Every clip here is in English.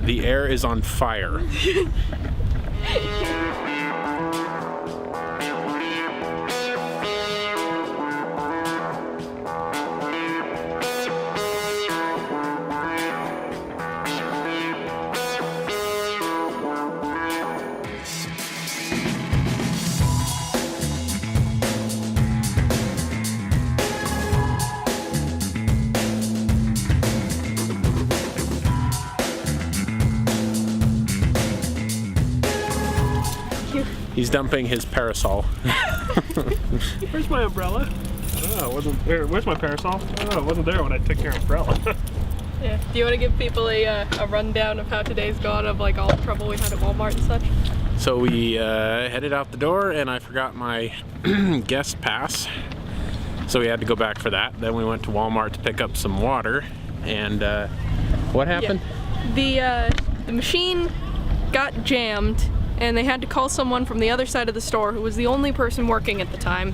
The air is on fire. He's dumping his parasol. Where's my umbrella? Oh, it wasn't there. Where's my parasol? Oh, it wasn't there when I took your umbrella. Yeah. Do you want to give people a rundown of how today's gone, of like all the trouble we had at Walmart and such? So we headed out the door and I forgot my guest pass. So we had to go back for that. Then we went to Walmart to pick up some water. And what happened? Yeah. The machine got jammed and they had to call someone from the other side of the store who was the only person working at the time.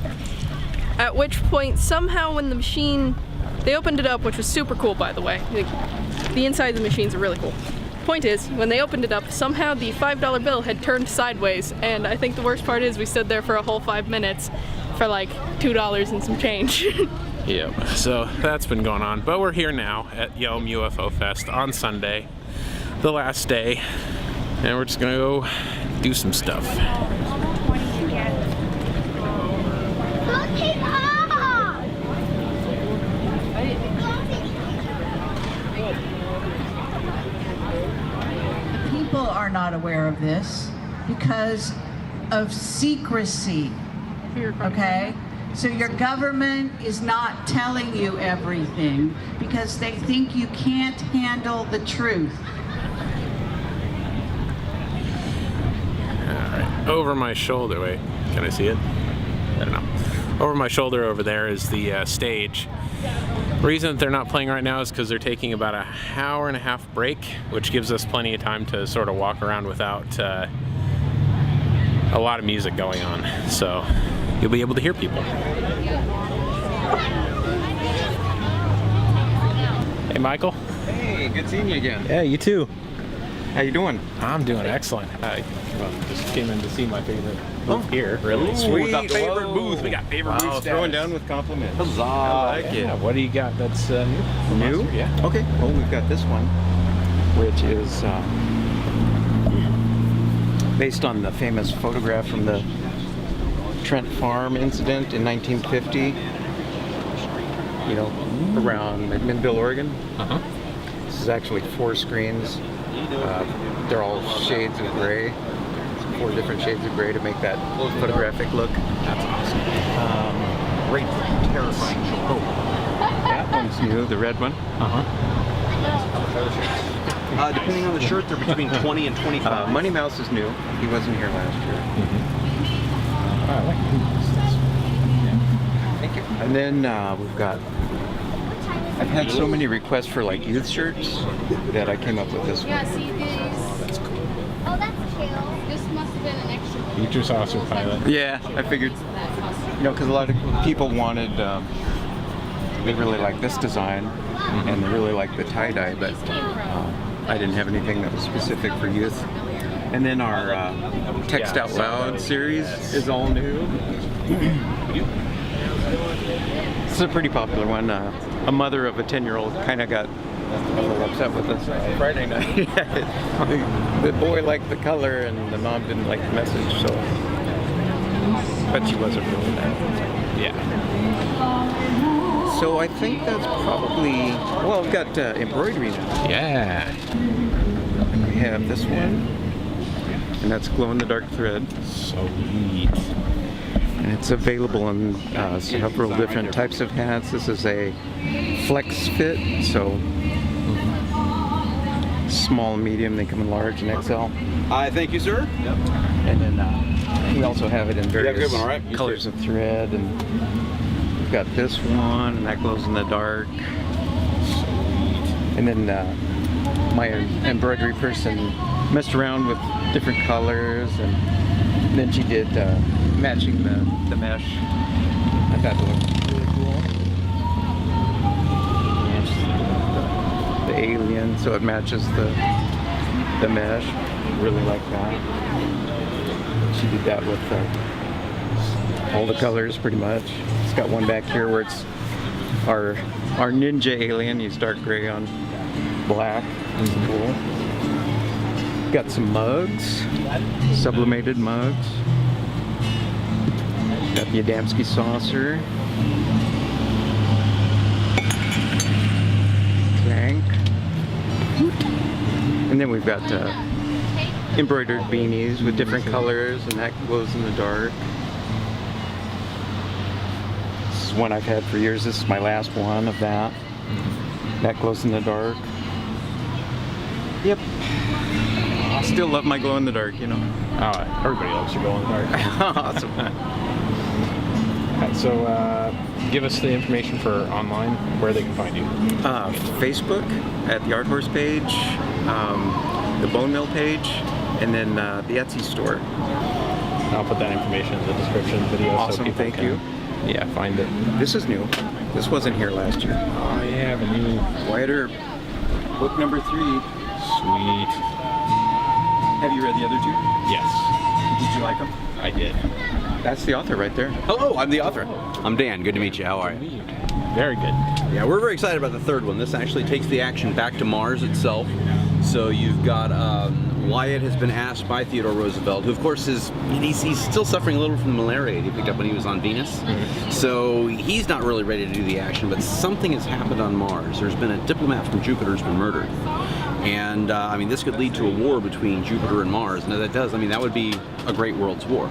At which point, somehow when the machine, they opened it up, which was super cool by the way. The inside of the machines are really cool. Point is, when they opened it up, somehow the $5 bill had turned sideways, and I think the worst part is we stood there for a whole 5 minutes for like $2 and some change. Yep, so that's been going on. But we're here now at Yelm UFO Fest on Sunday, the last day, and we're just gonna go do some stuff. People are not aware of this because of secrecy, okay? So your government is not telling you everything because they think you can't handle the truth. Alright, over my shoulder, wait, can I see it? I don't know. Over my shoulder over there is the stage. The reason that they're not playing right now is because they're taking about an hour and a half break, which gives us plenty of time to sort of walk around without a lot of music going on. So you'll be able to hear people. Hey, Michael. Hey, good seeing you again. Yeah, you too. How you doing? I'm doing excellent. I just came in to see my favorite booth here. Really Sweet. We got favorite booth. We got favorite booth. Throwing down with compliments. Huzzah. I like it. What do you got that's new? New? Yeah. Okay. Well, we've got this one, which is based on the famous photograph from the Trent Farm incident in 1950. You know, around Midville, Oregon. Uh-huh. This is actually 4 screens. They're all shades of gray. 4 different shades of gray to make that photographic look. That's awesome. Great, terrifying. Oh. That one's new, the red one. Depending on the shirt, they're between 20 and 25. Money Mouse is new. He wasn't here last year. I like Thank you. And then we've got, I've had so many requests for like youth shirts that I came up with this one. Yeah, see these. That's cool. Oh, that's cool. This must have been an extra. Future Saucer Pilot. Yeah, I figured, you know, because a lot of people wanted, they really like this design and they really like the tie-dye, but I didn't have anything that was specific for youth. And then our Text Out Loud series is all new. It's a pretty popular one. A mother of a 10-year-old kind of got a little upset with us Friday night. The boy liked the color and the mom didn't like the message, so. But she wasn't really mad. Yeah. So I think that's probably, well, we've got embroidery now. Yeah. We have this one, and that's glow-in-the-dark thread. Sweet. And it's available in several different types of hats. This is a flex fit, so small, medium, they come in large and XL. Thank you, sir. Yep. And then we also have it in various good one, all right? You colors of thread. And we've got this one, and that glows in the dark. And then my embroidery person messed around with different colors, and then she did matching the mesh. I thought it looked really cool. And the alien, so it matches the the mesh. Really like that. She did that with all the colors pretty much. It's got one back here where it's our ninja alien. He's dark gray on black. That's cool. Got some mugs, sublimated mugs. Got the Adamski saucer. Clank. And then we've got embroidered beanies with different colors, and that glows in the dark. This is one I've had for years. This is my last one of that. That glows in the dark. Yep. I still love my glow in the dark, you know. Oh, everybody loves to glow in the dark. Awesome. Alright, so give us the information for online, where they can find you. Facebook at the Art Horse page, the Bone Mill page, and then the Etsy store. I'll put that information in the description of the video. Awesome, so people thank can, you. Yeah, find it. This is new. This wasn't here last year. Oh yeah, the new. Wyatt Earp, book number 3. Sweet. Have you read the other 2? Yes, Did you like them? I did. That's the author right there. Hello, I'm the author. I'm Dan. Good to meet you. How are you? Very good. Yeah, we're very excited about the third one. This actually takes the action back to Mars itself. So you've got Wyatt has been asked by Theodore Roosevelt, who of course he's still suffering a little from the malaria he picked up when he was on Venus. So he's not really ready to do the action, but something has happened on Mars. There's been a diplomat from Jupiter who's been murdered. And I mean, this could lead to a war between Jupiter and Mars. And if that does, I mean, that would be a great world's war.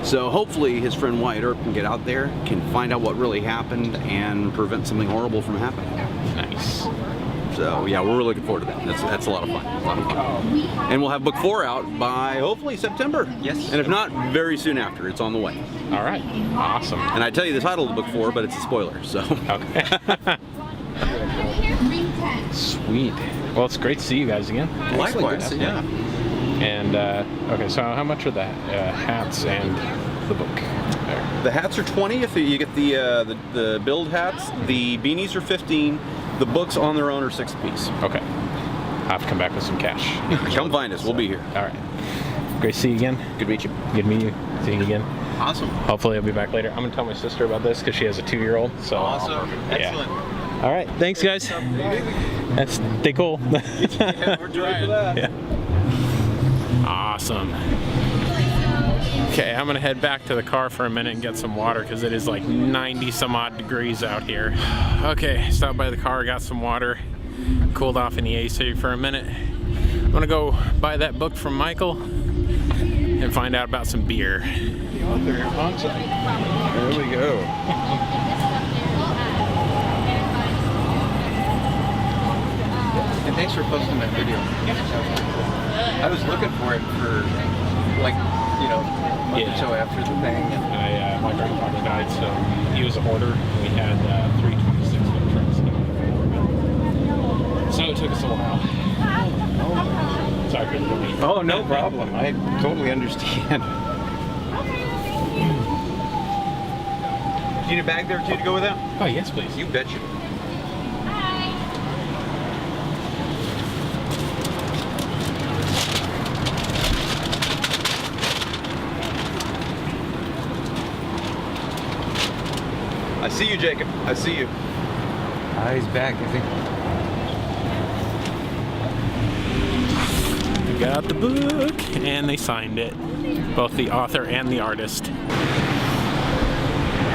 So hopefully his friend Wyatt Earp can get out there, can find out what really happened, and prevent something horrible from happening. Nice. So yeah, we're really looking forward to that. That's a lot of fun. A lot of fun. And we'll have book 4 out by hopefully September. Yes. And if not, very soon after. It's on the way. All right. Awesome. And I tell you the title of book 4, but it's a spoiler. So. Okay. Sweet. Well, it's great to see you guys again. Likewise, yeah. And okay, so how much are the hats and the book? There. The hats are 20 if you get the build hats. The beanies are 15. The books on their own are 6 apiece. Okay. I'll have to come back with some cash. Come find us. We'll be here. All right. Great to see you again. Good to meet you. Good to meet you. See you again. Awesome. Hopefully I'll be back later. I'm gonna tell my sister about this because she has a 2-year-old. So Awesome. Yeah. Excellent. All right. Thanks, guys. Stay cool. Yeah, we're trying for that. Yeah. Awesome. Okay, I'm gonna head back to the car for a minute and get some water because it is like 90 some odd degrees out here. Okay, stopped by the car, got some water, cooled off in the AC for a minute. I'm gonna go buy that book from Michael and find out about some beer. The author on site. There we go. And thanks for posting that video. I was looking for it for, like, you know, a month or so after the thing. And My grandfather died, so he was a hoarder. We had 3 26-foot trucks. So it took us a while. Sorry for the delay. oh, no problem. I totally understand. Do you need a bag there too to go with that? Oh, yes, please. You betcha. I see you, Jacob. I see you. He's back, I think. We got the book, and they signed it. Both the author and the artist.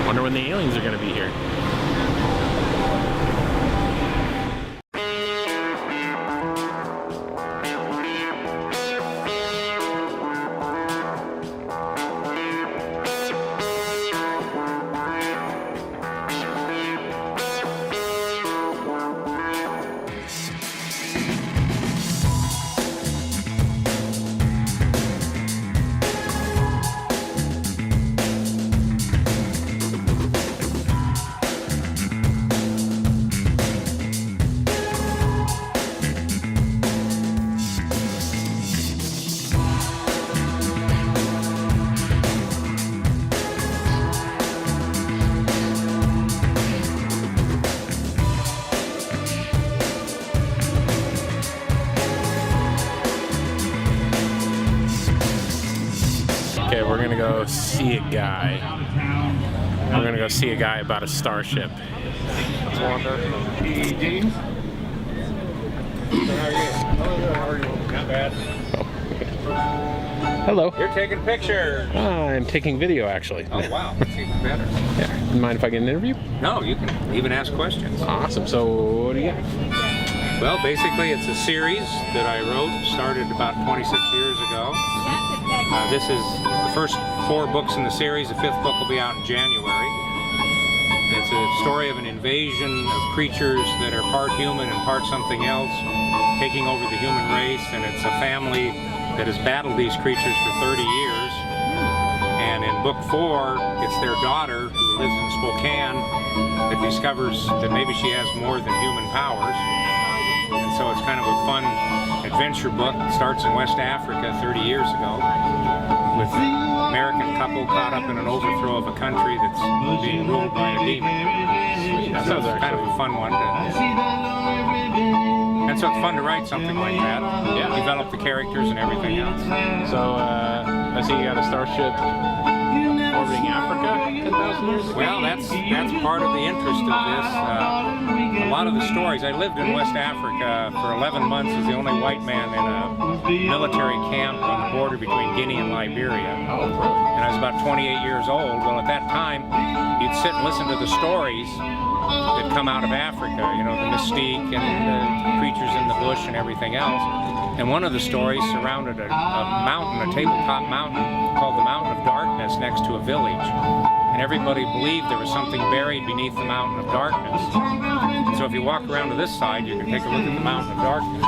Wonder when the aliens are going to be here. Okay, we're gonna go see a guy. We're gonna go see a guy about a starship. Let's wander. James? How are you? Not bad. Hello. You're taking pictures. I'm taking video, actually. Oh, wow. That's even better. Yeah. Mind if I get an interview? No, you can even ask questions. Awesome. So, what do you got? Well, basically, it's a series that I wrote, started about 26 years ago. This is the first 4 books in the series. The 5th book will be out in January. And it's a story of an invasion of creatures that are part human and part something else, taking over the human race, and it's a family that has battled these creatures for 30 years. And in book 4, it's their daughter, who lives in Spokane, that discovers that maybe she has more than human powers. And so it's kind of a fun adventure book. It starts in West Africa 30 years ago with an American couple caught up in an overthrow of a country that's being ruled by a demon. That So sounds it's kind of a fun one. And so it's fun to write something like that. Yeah. Develop the characters and everything else. So, I see you got a starship orbiting Africa 10,000 years ago? Well, that's part of the interest of this. A lot of the stories, I lived in West Africa for 11 months as the only white man in a military camp on the border between Guinea and Liberia. Oh, really? And I was about 28 years old. Well, at that time, you'd sit and listen to the stories that come out of Africa, you know, the mystique and the creatures in the bush and everything else. And one of the stories surrounded a mountain, a tabletop mountain called the Mountain of Darkness next to a village. And everybody believed there was something buried beneath the Mountain of Darkness. And so if you walk around to this side, you can take a look at the Mountain of Darkness.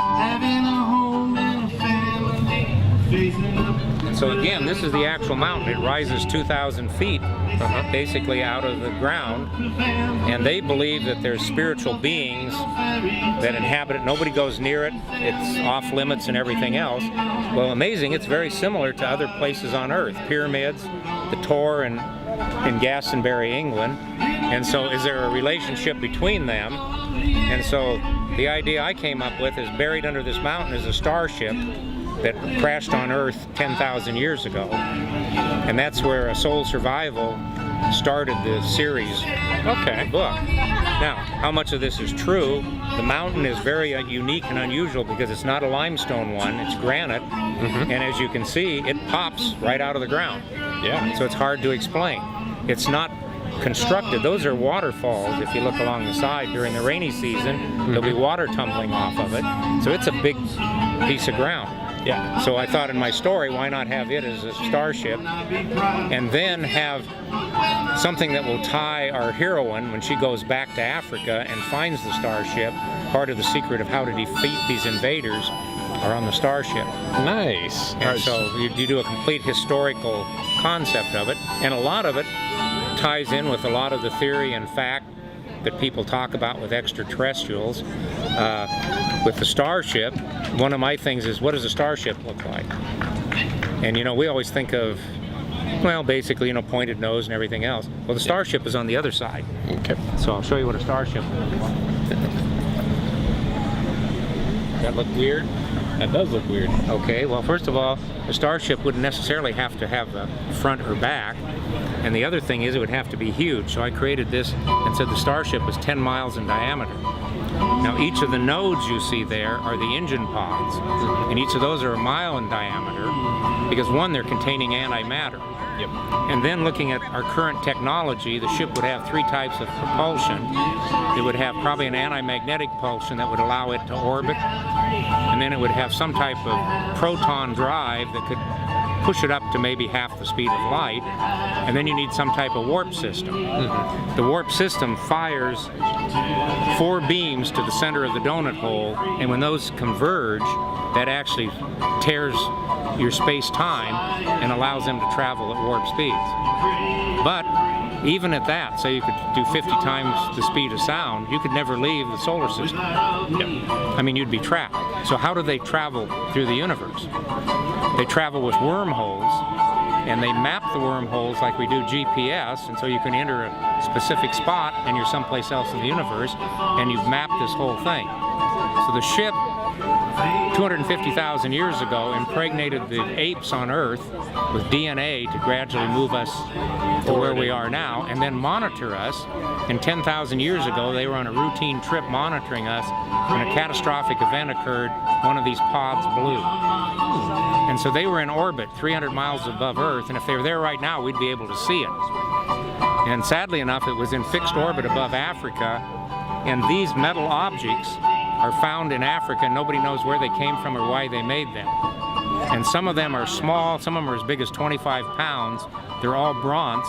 And so again, this is the actual mountain. It rises 2,000 feet, basically out of the ground. And they believe that there's spiritual beings that inhabit it. Nobody goes near it. It's off limits and everything else. Well, amazing, it's very similar to other places on Earth. Pyramids, the Tor in Glastonbury, England. And so is there a relationship between them? And so the idea I came up with is buried under this mountain is a starship that crashed on Earth 10,000 years ago. And that's where a Soul Survival started the series book. Now, how much of this is true? The mountain is very unique and unusual because it's not a limestone one, it's granite. And as you can see, it pops right out of the ground. Yeah. So it's hard to explain. It's not constructed. Those are waterfalls. If you look along the side during the rainy season, there'll be water tumbling off of it. So it's a big piece of ground. Yeah. So I thought in my story, why not have it as a starship and then have something that will tie our heroine when she goes back to Africa and finds the starship. Part of the secret of how to defeat these invaders are on the starship. Nice. And so you do a complete historical concept of it, and a lot of it ties in with a lot of the theory and fact that people talk about with extraterrestrials. With the starship, one of my things is, what does a starship look like? And you know, we always think of, well, basically, you know, pointed nose and everything else. Well, the starship is on the other side. Okay. So I'll show you what a starship looks like. That look weird? That does look weird. Okay, well, first of all, a starship wouldn't necessarily have to have a front or back. And the other thing is it would have to be huge. So I created this and said the starship was 10 miles in diameter. Now each of the nodes you see there are the engine pods. And each of those are a mile in diameter because one, they're containing antimatter. Yep. And then looking at our current technology, the ship would have 3 types of propulsion. It would have probably an anti-magnetic propulsion that would allow it to orbit. And then it would have some type of proton drive that could push it up to maybe half the speed of light. And then you need some type of warp system. The warp system fires 4 beams to the center of the donut hole, and when those converge, that actually tears your space-time and allows them to travel at warp speeds. But even at that, say you could do 50 times the speed of sound, you could never leave the solar system. I mean, you'd be trapped. So how do they travel through the universe? They travel with wormholes, and they map the wormholes like we do GPS, and so you can enter a specific spot and you're someplace else in the universe, and you've mapped this whole thing. So the ship 250,000 years ago impregnated the apes on Earth with DNA to gradually move us to where we are now, and then monitor us. And 10,000 years ago, they were on a routine trip monitoring us. When a catastrophic event occurred, one of these pods blew. And so they were in orbit 300 miles above Earth, and if they were there right now, we'd be able to see it. And sadly enough, it was in fixed orbit above Africa, and these metal objects are found in Africa. Nobody knows where they came from or why they made them. And some of them are small, some of them are as big as 25 pounds. They're all bronze.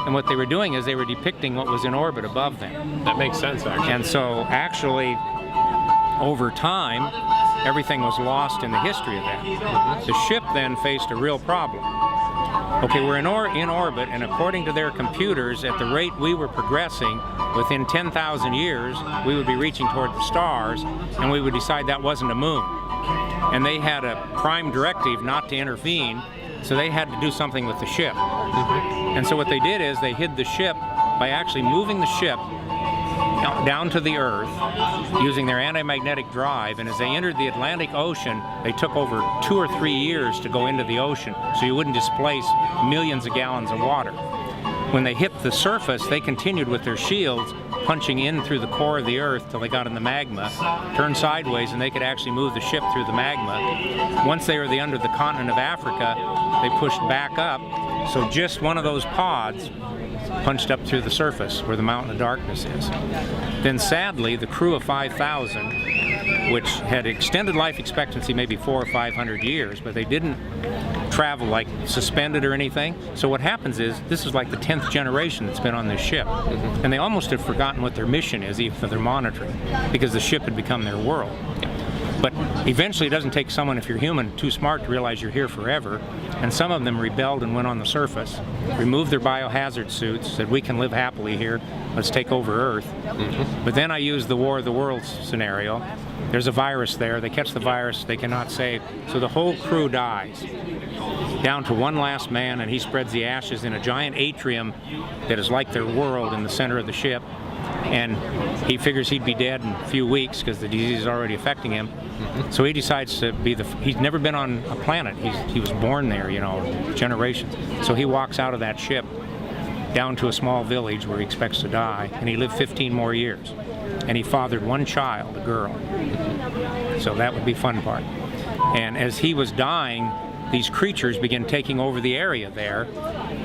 And what they were doing is they were depicting what was in orbit above them. That makes sense, actually. And so actually, over time, everything was lost in the history of that. The ship then faced a real problem. Okay, we're in orbit, and according to their computers, at the rate we were progressing, within 10,000 years, we would be reaching toward the stars, and we would decide that wasn't a moon. And they had a prime directive not to intervene, so they had to do something with the ship. And so what they did is they hid the ship by actually moving the ship down to the Earth using their anti-magnetic drive, and as they entered the Atlantic Ocean, they took over 2 or 3 years to go into the ocean, so you wouldn't displace millions of gallons of water. When they hit the surface, they continued with their shields, punching in through the core of the Earth till they got in the magma, turned sideways, and they could actually move the ship through the magma. Once they were under the continent of Africa, they pushed back up, so just one of those pods punched up through the surface where the mountain of darkness is. Then sadly, the crew of 5,000, which had extended life expectancy maybe 400 or 500 years, but they didn't travel like suspended or anything. So what happens is, this is like the 10th generation that's been on this ship. And they almost had forgotten what their mission is, even though they're monitoring, because the ship had become their world. But eventually it doesn't take someone, if you're human, too smart to realize you're here forever. And some of them rebelled and went on the surface, removed their biohazard suits, said we can live happily here, let's take over Earth. But then I used the War of the Worlds scenario. There's a virus there, they catch the virus, they cannot save, so the whole crew dies, down to one last man, and he spreads the ashes in a giant atrium that is like their world in the center of the ship. And he figures he'd be dead in a few weeks because the disease is already affecting him. So he decides to be he's never been on a planet. He was born there, you know, generations. So he walks out of that ship down to a small village where he expects to die, and he lived 15 more years. And he fathered one child, a girl. So that would be fun part. And as he was dying, these creatures began taking over the area there,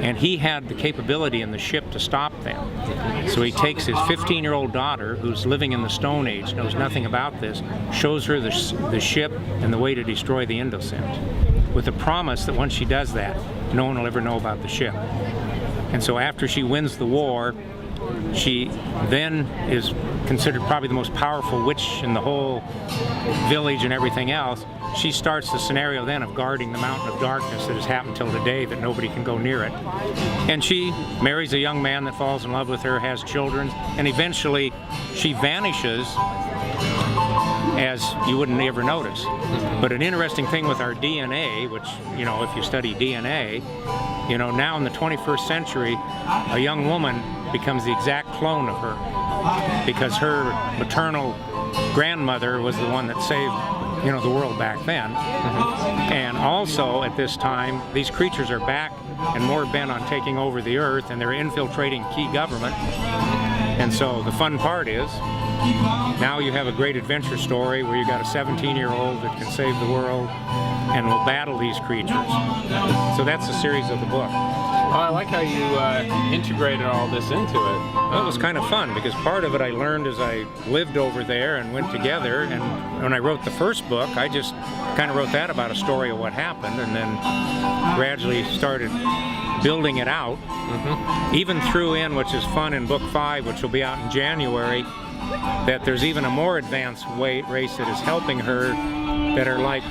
and he had the capability in the ship to stop them. So he takes his 15-year-old daughter, who's living in the Stone Age, knows nothing about this, shows her the ship and the way to destroy the Indocent, with the promise that once she does that, no one will ever know about the ship. And so after she wins the war, she then is considered probably the most powerful witch in the whole village and everything else. She starts the scenario then of guarding the mountain of darkness that has happened till today, that nobody can go near it. And she marries a young man that falls in love with her, has children, and eventually she vanishes as you wouldn't ever notice. But an interesting thing with our DNA, which, you know, if you study DNA, you know, now in the 21st century, a young woman becomes the exact clone of her, because her maternal grandmother was the one that saved, you know, the world back then. And also at this time, these creatures are back and more bent on taking over the Earth, and they're infiltrating key government. And so the fun part is, now you have a great adventure story where you got a 17-year-old that can save the world and will battle these creatures. So that's the series of the book. Oh, I like how you integrated all this into it. Well, it was kind of fun, because part of it I learned as I lived over there and went together, and when I wrote the first book, I just kind of wrote that about a story of what happened, and then gradually started building it out. Even threw in, which is fun in book 5, which will be out in January, that there's even a more advanced race that is helping her, that are like,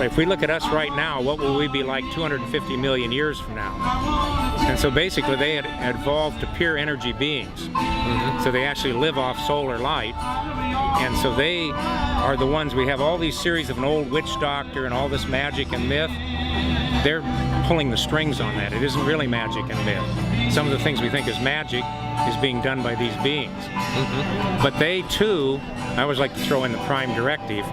if we look at us right now, what will we be like 250 million years from now? And so basically they had evolved to pure energy beings. So they actually live off solar light. And so they are the ones, we have all these series of an old witch doctor and all this magic and myth. They're pulling the strings on that. It isn't really magic and myth. Some of the things we think is magic is being done by these beings. But they too, I always like to throw in the prime directive,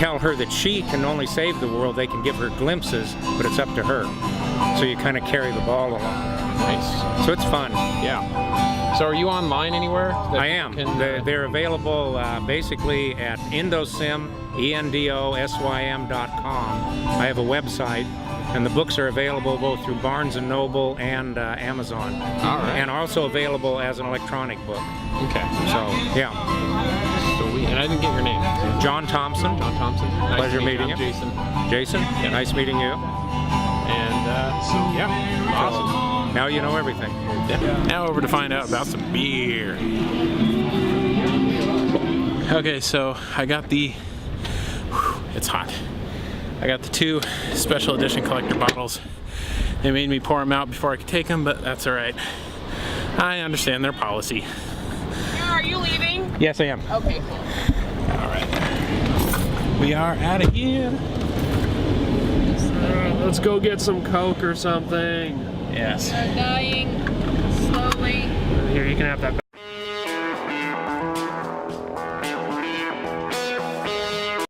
tell her that she can only save the world. They can give her glimpses, but it's up to her. So you kind of carry the ball along. Nice. So it's fun. Yeah. So are you online anywhere? that I am. people can, They're available basically at Endosym, endosym.com. I have a website, and the books are available both through Barnes & Noble and Amazon. All right. And also available as an electronic book. Okay. So, yeah. Sweet. And I didn't get your name. John Thompson. John Thompson. Nice Pleasure to meet meeting you. you. I'm Jason. Jason, nice meeting you. And yeah, awesome. Now you know everything. Yeah. Now over to find out about some beer. Okay, so I got the, it's hot. I got the 2 special edition collector bottles. They made me pour them out before I could take them, but that's all right. I understand their policy. Are you leaving? Yes, I am. Okay, cool. All right. We are out of here. Let's go get some Coke or something. Yes. Dying slowly. Here, you can have that back.